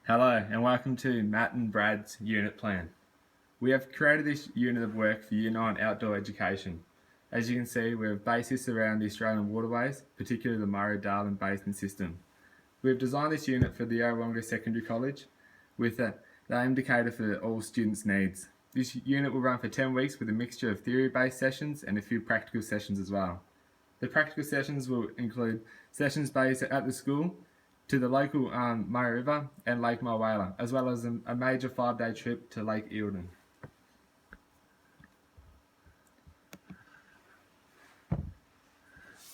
Hello and welcome to Matt and Brad's unit plan. We have created this unit of work for Year 9 outdoor education. As you can see, we have basis around the Australian waterways, particularly the Murray-Darling Basin system. We have designed this unit for the Yarrawonga Secondary College with the aim to cater for all students' needs. This unit will run for 10 weeks with a mixture of theory-based sessions and a few practical sessions as well. The practical sessions will include sessions based at the school, to the local Murray River and Lake Mulwala, as well as a major 5-day trip to Lake Eildon.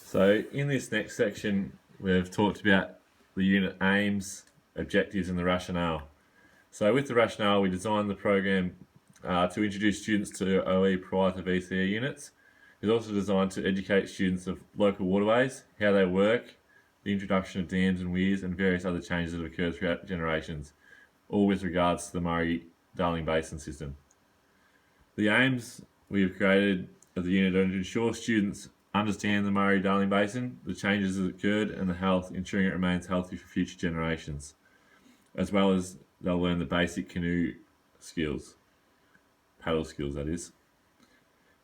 So in this next section, we've talked about the unit aims, objectives and the rationale. So with the rationale, we designed the program to introduce students to OE prior to VCE units. It's also designed to educate students of local waterways, how they work, the introduction of dams and weirs and various other changes that have occurred throughout generations, all with regards to the Murray-Darling Basin system. The aims we have created of the unit are to ensure students understand the Murray-Darling Basin, the changes that occurred and the health, ensuring it remains healthy for future generations, as well as they'll learn the basic canoe skills, paddle skills that is.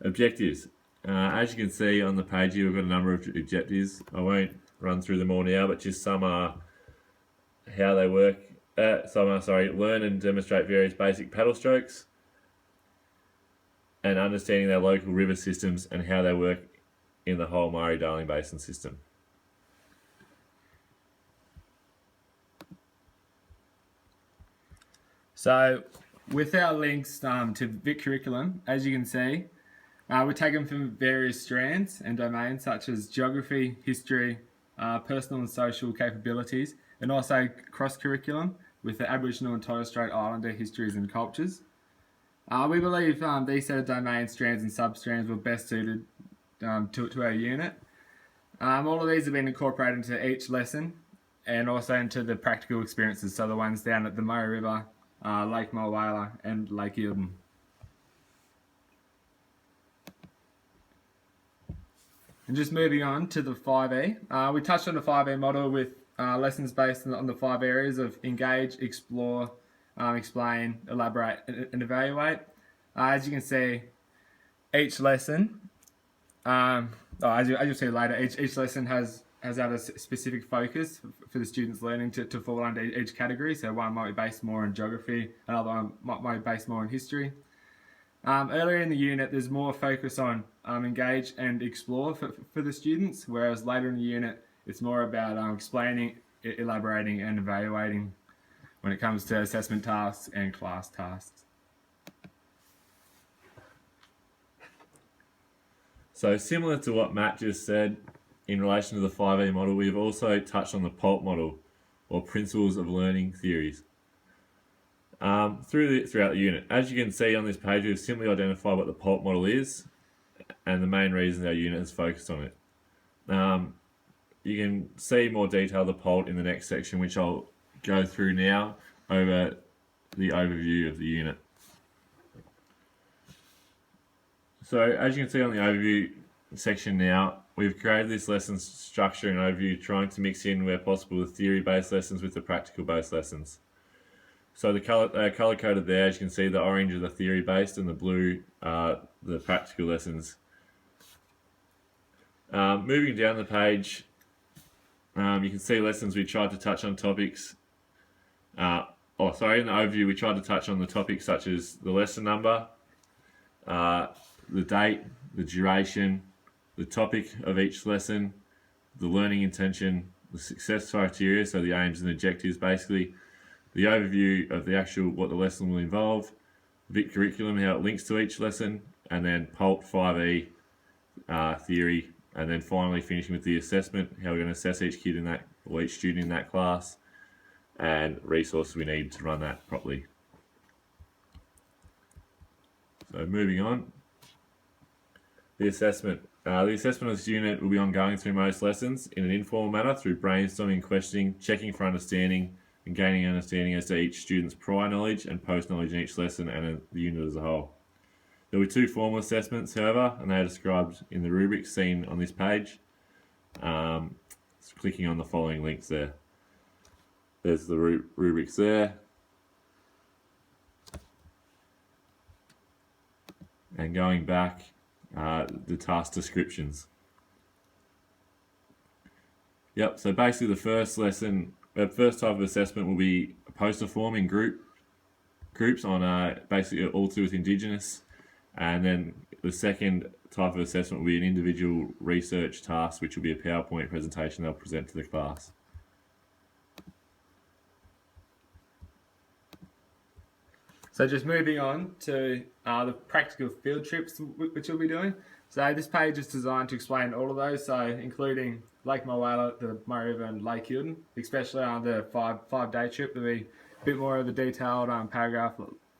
Objectives. As you can see on the page here, we've got a number of objectives. I won't run through them all now, but just some are how they work. Learn and demonstrate various basic paddle strokes and understanding their local river systems and how they work in the whole Murray-Darling Basin system. So with our links to Vic curriculum, as you can see, we're taken from various strands and domains such as geography, history, personal and social capabilities, and also cross-curriculum with the Aboriginal and Torres Strait Islander histories and cultures. We believe these set of domains, strands and sub-strands were best suited to our unit. All of these have been incorporated into each lesson and also into the practical experiences, so the ones down at the Murray River, Lake Mulwala and Lake Eildon. And just moving on to the 5E, we touched on the 5E model with lessons based on the 5 areas of engage, explore, explain, elaborate and evaluate. As you can see, each lesson, as you'll see later, each lesson has had a specific focus for the students learning to fall under each category. So one might be based more on geography, another one might be based more on history. Earlier in the unit, there's more focus on engage and explore for the students, whereas later in the unit, it's more about explaining, elaborating and evaluating when it comes to assessment tasks and class tasks. So similar to what Matt just said in relation to the 5E model, we've also touched on the PULP model, or Principles of Learning Theories, throughout the unit. As you can see on this page, we've simply identified what the PULP model is and the main reasons our unit has focused on it. You can see more detail of the PULP in the next section, which I'll go through now over the overview of the unit. So as you can see on the overview section now, we've created this lesson structure and overview, trying to mix in where possible the theory-based lessons with the practical-based lessons. So the color coded there, as you can see, the orange are the theory-based and the blue are the practical lessons. Moving down the page, you can see lessons we tried to touch on topics. In the overview, we tried to touch on the topics such as the lesson number, the date, the duration, the topic of each lesson, the learning intention, the success criteria, so the aims and objectives basically, the overview of the actual what the lesson will involve, Vic curriculum, how it links to each lesson, and then PULP 5E theory, and then finally finishing with the assessment, how we're going to assess each kid in that, or each student in that class, and resources we need to run that properly. So moving on, the assessment. The assessment of this unit will be ongoing through most lessons in an informal manner through brainstorming, questioning, checking for understanding, and gaining understanding as to each student's prior knowledge and post knowledge in each lesson and in the unit as a whole. There were 2 formal assessments, however, and they are described in the rubrics seen on this page. Clicking on the following links there. there's the rubrics there. And going back, the task descriptions. Yep, so basically the first lesson, the first type of assessment will be a poster form in groups on basically all to do with Indigenous. And then the second type of assessment will be an individual research task, which will be a PowerPoint presentation they'll present to the class. So just moving on to the practical field trips which we'll be doing. So this page is designed to explain all of those, so including Lake Mulwala, the Murray River and Lake Hilton, especially on the five-day trip. There'll be a bit more of a detailed paragraph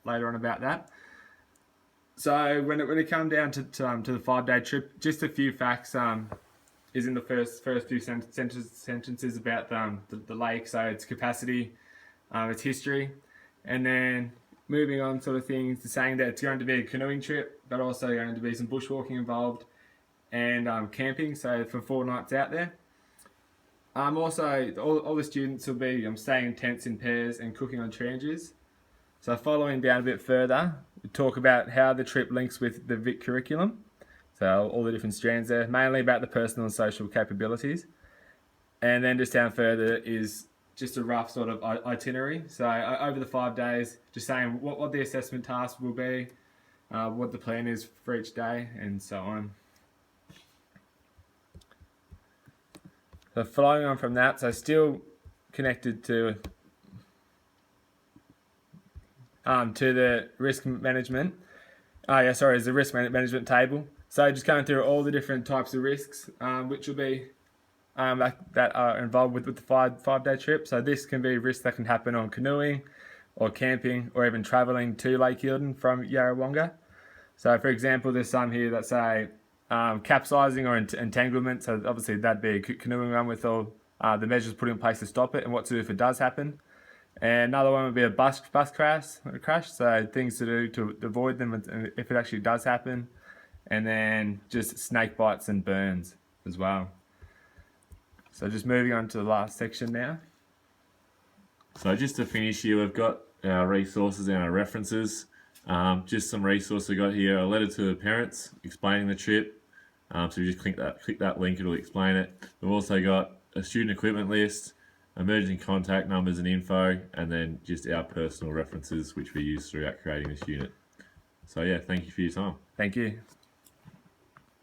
later on about that. So when it comes down to the 5-day trip, just a few facts is in the first few sentences about the lake, so its capacity, its history, and then moving on sort of things to saying that it's going to be a canoeing trip, but also going to be some bushwalking involved and camping, so for 4 nights out there. Also, all the students will be staying in tents in pairs and cooking on tranches. So following down a bit further, we talk about how the trip links with the VIC curriculum. So all the different strands there, mainly about the personal and social capabilities. And then just down further is just a rough sort of itinerary. So over the 5 days, just saying what the assessment task will be, what the plan is for each day, and so on. So following on from that, so still connected to the risk management. There's the risk management table. So just going through all the different types of risks, which will be that are involved with the 5-day trip. So this can be risks that can happen on canoeing or camping or even travelling to Lake Hilton from Yarrawonga. So for example, there's some here that say capsizing or entanglement. So obviously that'd be a canoeing run with all the measures put in place to stop it and what to do if it does happen. And another one would be a bus crash. So things to do to avoid them if it actually does happen. And then just snake bites and burns as well. So just moving on to the last section now. So just to finish here, we've got our resources and our references. Just some resources we got here: a letter to the parents explaining the trip. So you just click that link, it'll explain it. We've also got a student equipment list, emergency contact numbers and info, and then just our personal references which we use throughout creating this unit. So yeah, thank you for your time. Thank you.